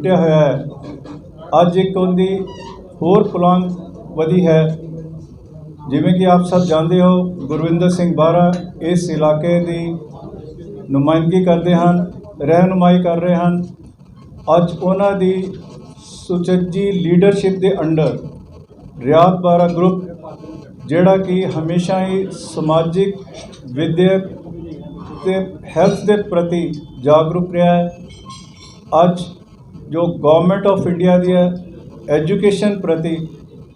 लुटिया होया है, अज एक उनकी होर पुलांग वधी है। जिमें कि आप सब जानते हो, गुरविंदर सिंह बारा इस इलाके की नुमाइंदगी करते हैं, रहनुमाई कर रहे हैं। अज उन्हां दी सुचज्जी लीडरशिप के अंडर रियात बारा ग्रुप जिहड़ा कि हमेशा ही समाजिक, विद्यक ते हैल्थ के प्रति जागरूक रहा है। अज जो government of India the education प्रति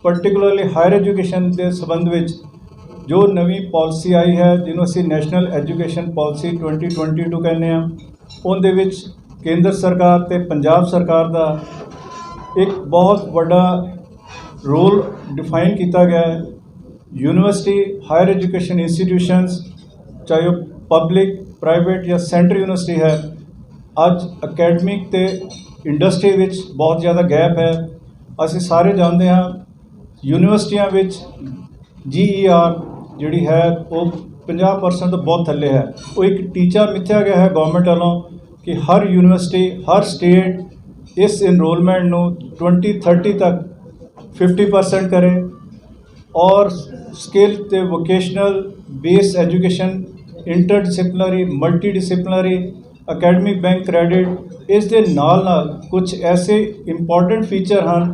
पर्टिकुलरली हायर एजुकेशन के संबंध में जो नवी पॉलिसी आई है, जिन्हों असी नैशनल एजुकेशन पॉलिसी 2022 कहने हैं, उनदे विच केंद्र सरकार ते पंजाब सरकार का एक बहुत बड़ा रोल डिफाइन किया गया है। यूनिवर्सिटी, हायर एजुकेशन इंस्टीट्यूशनस, चाहे वह पब्लिक, प्राइवेट या सेंट्रल यूनिवर्सिटी है, अज अकैडमिक ते इंडस्ट्री विच बहुत ज़्यादा गैप है। असी सारे जानते हैं यूनिवर्सिटियां विच GER जिहड़ी है वो 50% तो बहुत थल्ले है। वो एक टीचा मिथ्या गया है गवर्नमेंट वालों कि हर यूनिवर्सिटी, हर स्टेट इस इनरोलमेंट नू 2030 तक 50% करे और स्किल ते vocational base education, interdisciplinary, multidisciplinary, academic bank credit, इस दे नाल नाल कुछ ऐसे इंपॉर्टेंट फीचर हैं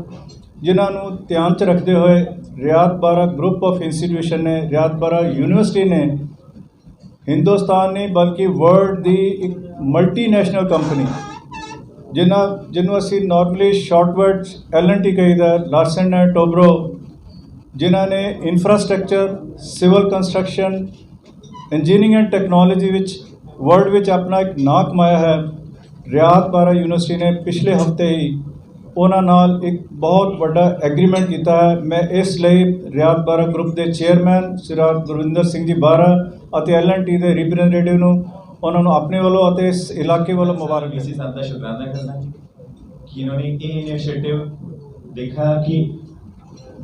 जिन्हों ध्यान च रखते हुए रियात बारा ग्रुप ऑफ इंस्टीट्यूशन ने, रियात बारा यूनिवर्सिटी ने हिंदुस्तान नहीं बल्कि वर्ल्ड की एक मल्टीनेशनल कंपनी जिन्हों असी नॉर्मली शॉर्टवर्ड्स LNT कहीदा, लार्सन एंड टोब्रो, जिन्होंने infrastructure, civil construction, engineering and technology विच वर्ल्ड विच अपना एक नाम कमाया है। रियात बारा यूनिवर्सिटी ने पिछले हफ्ते ही उन्होंने नाल एक बहुत बड़ा एग्रीमेंट किया है। मैं इसलिए रियात बारा ग्रुप के चेयरमैन सरदार गुरविंदर सिंह जी बारा और LNT के रिप्रजेंटेटिव नूं उन्होंने अपने वालों और इस इलाके वालों मुबारक इसी साथ का शुक्राना करना कि इन्होंने ये इनिशिएटिव देखा कि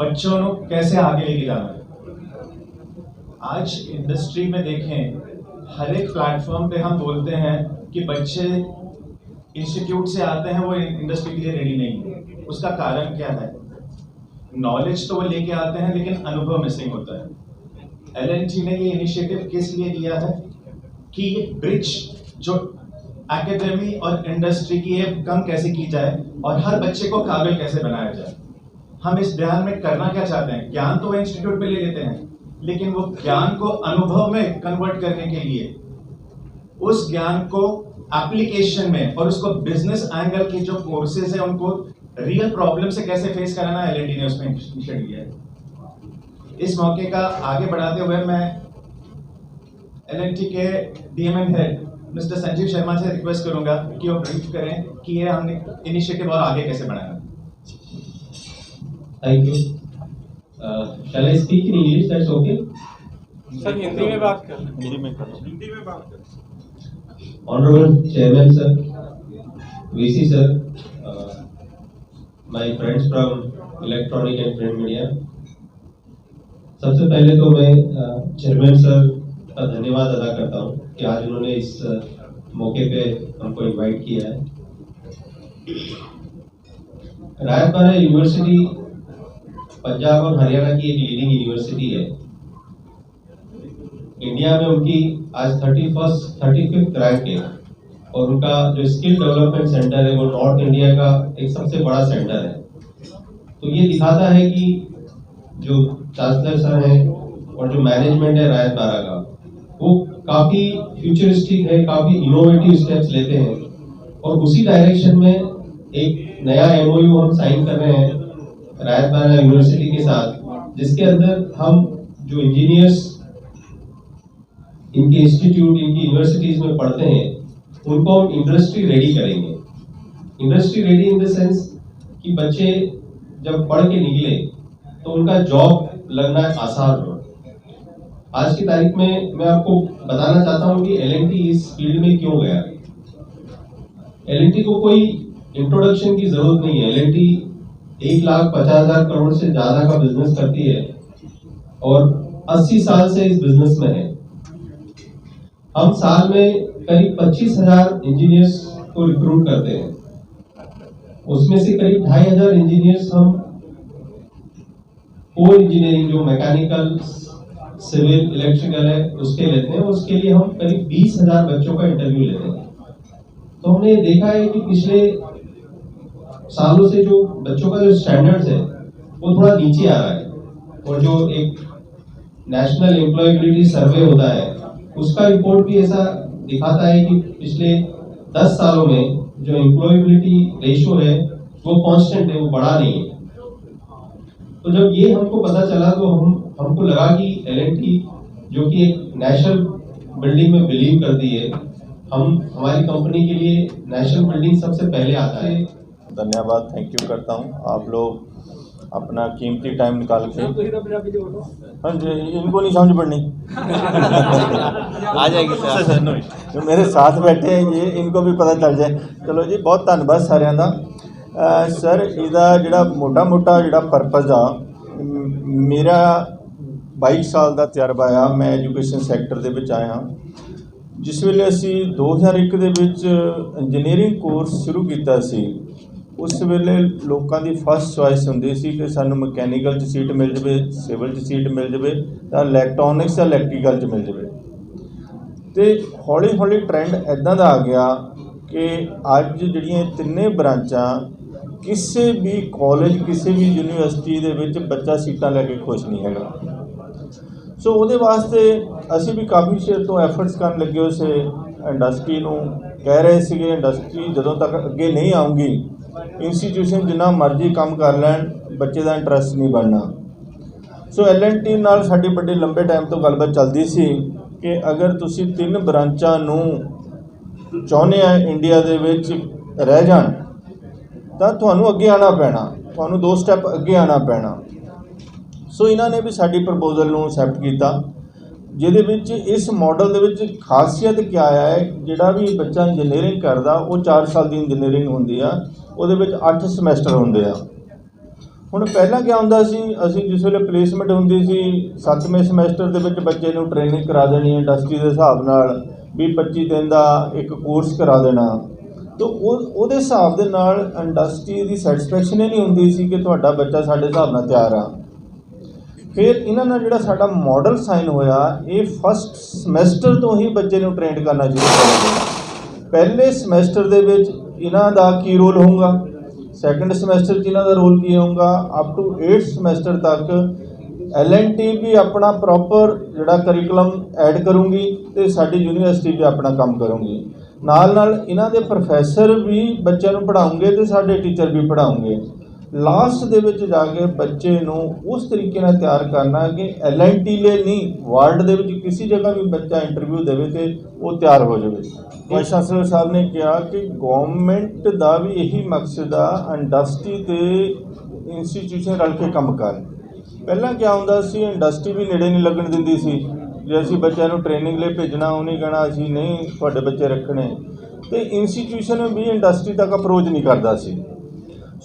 बच्चों को कैसे आगे लेके जाना है। आज इंडस्ट्री में देखें, हर एक प्लेटफॉर्म पे हम बोलते हैं कि बच्चे इंस्टीट्यूट से आते हैं, वो इंडस्ट्री के लिए रेडी नहीं है। उसका कारण क्या है? नॉलेज तो वो लेके आते हैं लेकिन अनुभव मिसिंग होता है। LNT ने ये इनिशिएटिव किस लिए लिया है कि ये ब्रिज जो एकेडमी और इंडस्ट्री की है कम कैसे की जाए और हर बच्चे को काबिल कैसे बनाया जाए। हम इस बयान में करना क्या चाहते हैं? ज्ञान तो इंस्टीट्यूट पे ले लेते हैं, लेकिन वो ज्ञान को अनुभव में कन्वर्ट करने के लिए उस ज्ञान को एप्लीकेशन में और उसको बिजनेस एंगल की जो कोर्सेज है उनको रियल प्रॉब्लम से कैसे फेस कराना, LNT ने उसमें इनिशिएटिव लिया है। इस मौके का आगे बढ़ाते हुए मैं LNT के DMN head mister Sanjeev Sharma से रिक्वेस्ट करूंगा कि वो ब्रीफ करें कि ये हमने इनिशिएटिव और आगे कैसे बढ़ाना। Thank you. Shall I speak in English? That's okay. Sir Hindi में बात कर, हिंदी में बात कर। Honorable Chairman sir, VC sir, my friends from electronic and print media. सबसे पहले तो मैं चेयरमैन सर का धन्यवाद अदा करता हूँ कि आज उन्होंने इस मौके पे हमको इनवाइट किया है। रियात बारा यूनिवर्सिटी पंजाब और हरियाणा की एक लीडिंग यूनिवर्सिटी है। इंडिया में उनकी आज 35th रैंक है और उनका जो स्किल डेवलपमेंट सेंटर है वो नॉर्थ इंडिया का एक सबसे बड़ा सेंटर है। तो ये दिखाता है कि जो चांसलर सर हैं और जो मैनेजमेंट है रियात बारा का, वो काफ़ी फ्यूचरिस्टिक है, काफ़ी इनोवेटिव स्टेप्स लेते हैं और उसी डायरेक्शन में एक नया MOU हम साइन कर रहे हैं रियात बारा यूनिवर्सिटी के साथ, जिसके अंदर हम जो इंजीनियर्स इनके इंस्टीट्यूट, इनकी यूनिवर्सिटीज में पढ़ते हैं, उनको हम इंडस्ट्री रेडी करेंगे। Industry ready in the sense कि बच्चे जब पढ़ के निकले तो उनका जॉब लगना आसान हो। आज की तारीख में मैं आपको बताना चाहता हूं कि LNT इस फील्ड में क्यों गया। LNT को कोई इंट्रोडक्शन की जरूरत नहीं है। LNT 1,50,000 करोड़ से ज्यादा का बिजनेस करती है और 80 साल से इस बिजनेस में है। हम साल में करीब 25,000 इंजीनियर्स को रिक्रूट करते हैं उसमें से करीब 2500 इंजीनियर्स हम कोर इंजीनियरिंग जो मैकेनिकल सिविल इलेक्ट्रिकल है उसके लेते हैं, उसके लिए हम करीब 20,000 बच्चों का इंटरव्यू लेते हैं। तो हमने देखा है कि पिछले सालों से जो बच्चों का जो स्टैंडर्ड्स है वो थोड़ा नीचे आ रहा है, और जो एक नेशनल एम्प्लॉयबिलिटी सर्वे होता है उसका रिपोर्ट भी ऐसा दिखाता है कि पिछले 10 सालों में जो एम्प्लॉयबिलिटी रेशियो है वो कांस्टेंट है, वो बढ़ा नहीं है। तो जब ये हमको पता चला तो हमको लगा कि L&T जो कि एक नेशनल बिल्डिंग में बिलीव करती है, हमारी कंपनी के लिए नेशनल बिल्डिंग सबसे पहले आता है। धन्यवाद, थैंक यू करता हूँ आप लोग अपना कीमती टाइम निकाल के। हाँ जी, इनको नहीं समझ पड़नी आ जाएगी सर। जो मेरे साथ बैठे हैं ये इनको भी पता चल जाए। चलो जी, बहुत धन्यवाद साਰਿਆਂ ਦਾ। सर ਇਹਦਾ ਜਿਹੜਾ ਮੋਟਾ ਜਿਹੜਾ ਪਰਪਸ ਆ, ਮੇਰਾ 22 ਸਾਲ ਦਾ ਤਜਰਬਾ ਆ। ਮੈਂ ਐਜੂਕੇਸ਼ਨ ਸੈਕਟਰ ਦੇ ਵਿੱਚ ਆਇਆ। ਜਿਸ ਵੇਲੇ ਅਸੀਂ 2001 ਦੇ ਵਿੱਚ ਇੰਜੀਨੀਅਰਿੰਗ ਕੋਰਸ ਸ਼ੁਰੂ ਕੀਤਾ ਸੀ, ਉਸ ਵੇਲੇ ਲੋਕਾਂ ਦੀ ਫਸਟ ਚੋਇਸ ਹੁੰਦੀ ਸੀ ਕਿ ਸਾਨੂੰ ਮਕੈਨੀਕਲ 'ਚ ਸੀਟ ਮਿਲ ਜਾਵੇ, ਸਿਵਲ 'ਚ ਸੀਟ ਮਿਲ ਜਾਵੇ, ਤਾਂ ਇਲੈਕਟ੍ਰੋਨਿਕਸ ਜਾਂ ਇਲੈਕਟ੍ਰੀਕਲ 'ਚ ਮਿਲ ਜਾਵੇ। ਅਤੇ ਹੌਲੀ ਹੌਲੀ ਟਰੈਂਡ ਇੱਦਾਂ ਦਾ ਆ ਗਿਆ ਕਿ ਅੱਜ ਜਿਹੜੀਆਂ ਤਿੰਨੇ ਬ੍ਰਾਂਚਾਂ ਕਿਸੇ ਵੀ ਕਾਲਜ, ਕਿਸੇ ਵੀ ਯੂਨੀਵਰਸਿਟੀ ਦੇ ਵਿੱਚ ਬੱਚਾ ਸੀਟਾਂ ਲੈ ਕੇ ਖੁਸ਼ ਨਹੀਂ ਹੈਗਾ। ਸੋ ਉਹਦੇ ਵਾਸਤੇ ਅਸੀਂ ਵੀ ਕਾਫੀ ਚਿਰ ਤੋਂ ਐਫਰਟਸ ਕਰਨ ਲੱਗੇ ਹੋਏ ਸੀ। ਇੰਡਸਟਰੀ ਨੂੰ ਕਹਿ ਰਹੇ ਸੀਗੇ ਇੰਡਸਟਰੀ ਜਦੋਂ ਤੱਕ ਅੱਗੇ ਨਹੀਂ ਆਊਗੀ, ਇੰਸਟੀਟਿਊਸ਼ਨ ਜਿੰਨਾ ਮਰਜ਼ੀ ਕੰਮ ਕਰ ਲੈਣ, ਬੱਚੇ ਦਾ ਇੰਟਰਸਟ ਨਹੀਂ ਬਣਨਾ। ਸੋ L&T ਨਾਲ ਸਾਡੀ ਬੜੇ ਲੰਬੇ ਟਾਈਮ ਤੋਂ ਗੱਲਬਾਤ ਚੱਲਦੀ ਸੀ ਕਿ ਅਗਰ ਤੁਸੀਂ 3 ਬ੍ਰਾਂਚਾਂ ਨੂੰ ਚਾਹੁੰਦੇ ਆ ਇੰਡੀਆ ਦੇ ਵਿੱਚ ਰਹਿ ਜਾਣ, ਤਾਂ ਤੁਹਾਨੂੰ ਅੱਗੇ ਆਉਣਾ ਪੈਣਾ, ਤੁਹਾਨੂੰ 2 ਸਟੈਪ ਅੱਗੇ ਆਉਣਾ ਪੈਣਾ। ਸੋ ਇਹਨਾਂ ਨੇ ਵੀ ਸਾਡੀ ਪ੍ਰਪੋਜ਼ਲ ਨੂੰ ਐਕਸੈਪਟ ਕੀਤਾ, ਜਿਹਦੇ ਵਿੱਚ ਇਸ ਮਾਡਲ ਦੇ ਵਿੱਚ ਖਾਸੀਅਤ ਕੀ ਹੈ, ਜਿਹੜਾ ਵੀ ਬੱਚਾ ਇੰਜੀਨੀਅਰਿੰਗ ਕਰਦਾ ਉਹ 4 ਸਾਲ ਦੀ ਇੰਜੀਨੀਅਰਿੰਗ ਹੁੰਦੀ ਆ, ਉਹਦੇ ਵਿੱਚ 8 ਸਮੈਸਟਰ ਹੁੰਦੇ ਆ। ਹੁਣ ਪਹਿਲਾਂ ਕੀ ਹੁੰਦਾ ਸੀ, ਅਸੀਂ ਜਿਸ ਵੇਲੇ ਪਲੇਸਮੈਂਟ ਹੁੰਦੀ ਸੀ 7ਵੇਂ ਸਮੈਸਟਰ ਦੇ ਵਿੱਚ ਬੱਚੇ ਨੂੰ ਟ੍ਰੇਨਿੰਗ ਕਰਾ ਦੇਣੀ ਇੰਡਸਟਰੀ ਦੇ ਹਿਸਾਬ ਨਾਲ, 20-25 ਦਿਨ ਦਾ ਇੱਕ ਕੋਰਸ ਕਰਾ ਦੇਣਾ। ਤਾਂ ਉਹਦੇ ਹਿਸਾਬ ਦੇ ਨਾਲ ਇੰਡਸਟਰੀ ਦੀ ਸੈਟਿਸਫੈਕਸ਼ਨ ਹੀ ਨਹੀਂ ਹੁੰਦੀ ਸੀ ਕਿ ਤੁਹਾਡਾ ਬੱਚਾ ਸਾਡੇ ਹਿਸਾਬ ਨਾਲ ਤਿਆਰ ਆ। ਫਿਰ ਇਹਨਾਂ ਨਾਲ ਜਿਹੜਾ ਸਾਡਾ ਮਾਡਲ ਸਾਈਨ ਹੋਇਆ, ਇਹ ਫਸਟ ਸਮੈਸਟਰ ਤੋਂ ਹੀ ਬੱਚੇ ਨੂੰ ਟ੍ਰੇਨਡ ਕਰਨਾ ਸ਼ੁਰੂ ਕਰਾਂਗੇ। ਪਹਿਲੇ ਸਮੈਸਟਰ ਦੇ ਵਿੱਚ ਇਹਨਾਂ ਦਾ ਕੀ ਰੋਲ ਹੋਊਗਾ, ਸੈਕੰਡ ਸਮੈਸਟਰ 'ਚ ਇਹਨਾਂ ਦਾ ਰੋਲ ਕੀ ਹੋਊਗਾ, ਅਪ ਟੂ 8th ਸਮੈਸਟਰ ਤੱਕ L&T ਵੀ ਆਪਣਾ ਪ੍ਰੋਪਰ ਜਿਹੜਾ ਕਰਿਕੂਲਮ ਐਡ ਕਰੂੰਗੀ ਅਤੇ ਸਾਡੀ ਯੂਨੀਵਰਸਿਟੀ ਵੀ ਆਪਣਾ ਕੰਮ ਕਰੂੰਗੀ। ਨਾਲ ਨਾਲ ਇਹਨਾਂ ਦੇ ਪ੍ਰੋਫੈਸਰ ਵੀ ਬੱਚਿਆਂ ਨੂੰ ਪੜ੍ਹਾਉਂਗੇ ਅਤੇ ਸਾਡੇ ਟੀਚਰ ਵੀ ਪੜ੍ਹਾਉਂਗੇ। ਲਾਸਟ ਦੇ ਵਿੱਚ ਜਾ ਕੇ ਬੱਚੇ ਨੂੰ ਉਸ ਤਰੀਕੇ ਨਾਲ ਤਿਆਰ ਕਰਨਾ ਕਿ L&T ਲਈ ਨਹੀਂ, ਵਰਲਡ ਦੇ ਵਿੱਚ ਕਿਸੇ ਜਗ੍ਹਾ ਵੀ ਬੱਚਾ ਇੰਟਰਵਿਊ ਦੇਵੇ ਅਤੇ ਉਹ ਤਿਆਰ ਹੋ ਜਾਵੇ। ਵਾਈਸ ਚਾਂਸਲਰ ਸਾਹਿਬ ਨੇ ਕਿਹਾ ਕਿ ਗੌਰਮੈਂਟ ਦਾ ਵੀ ਇਹੀ ਮਕਸਦ ਆ ਇੰਡਸਟਰੀ ਅਤੇ ਇੰਸਟੀਟਿਊਸ਼ਨ ਰਲ ਕੇ ਕੰਮ ਕਰਨ। ਪਹਿਲਾਂ ਕਿਆ ਹੁੰਦਾ ਸੀ, ਇੰਡਸਟਰੀ ਵੀ ਨੇੜੇ ਨਹੀਂ ਲੱਗਣ ਦਿੰਦੀ ਸੀ। ਜੇ ਅਸੀਂ ਬੱਚਿਆਂ ਨੂੰ ਟ੍ਰੇਨਿੰਗ ਲਈ ਭੇਜਣਾ, ਉਹ ਨਹੀਂ ਕਹਿਣਾ ਅਸੀਂ ਨਹੀਂ ਤੁਹਾਡੇ ਬੱਚੇ ਰੱਖਣੇ, ਅਤੇ ਇੰਸਟੀਟਿਊਸ਼ਨ ਵੀ ਇੰਡਸਟਰੀ ਤੱਕ ਅਪਰੋਚ ਨਹੀਂ ਕਰਦਾ ਸੀ।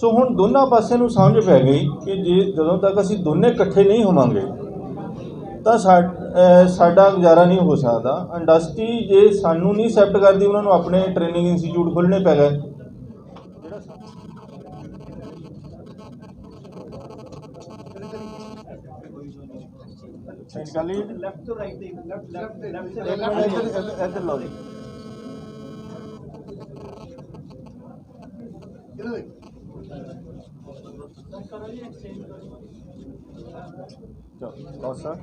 ਸੋ ਹੁਣ ਦੋਨਾਂ ਪਾਸਿਆਂ ਨੂੰ ਸਮਝ ਪੈ ਗਈ ਕਿ ਜਦੋਂ ਤੱਕ ਅਸੀਂ ਦੋਨੇ ਇਕੱਠੇ ਨਹੀਂ ਹੋਵਾਂਗੇ ਤਾਂ ਸਾਡਾ ਗੁਜ਼ਾਰਾ ਨਹੀਂ ਹੋ ਸਕਦਾ। ਇੰਡਸਟਰੀ ਜੇ ਸਾਨੂੰ ਨਹੀਂ ਐਕਸੈਪਟ ਕਰਦੀ, ਉਹਨਾਂ ਨੂੰ ਆਪਣੇ ਟ੍ਰੇਨਿੰਗ ਇੰਸਟੀਚਿਊਟ ਖੋਲ੍ਹਣੇ ਪੈ ਗਏ। ਲੈਫਟ ਤੋਂ ਰਾਈਟ ਇੱਧਰ ਲਓ ਜੀ। चलो सर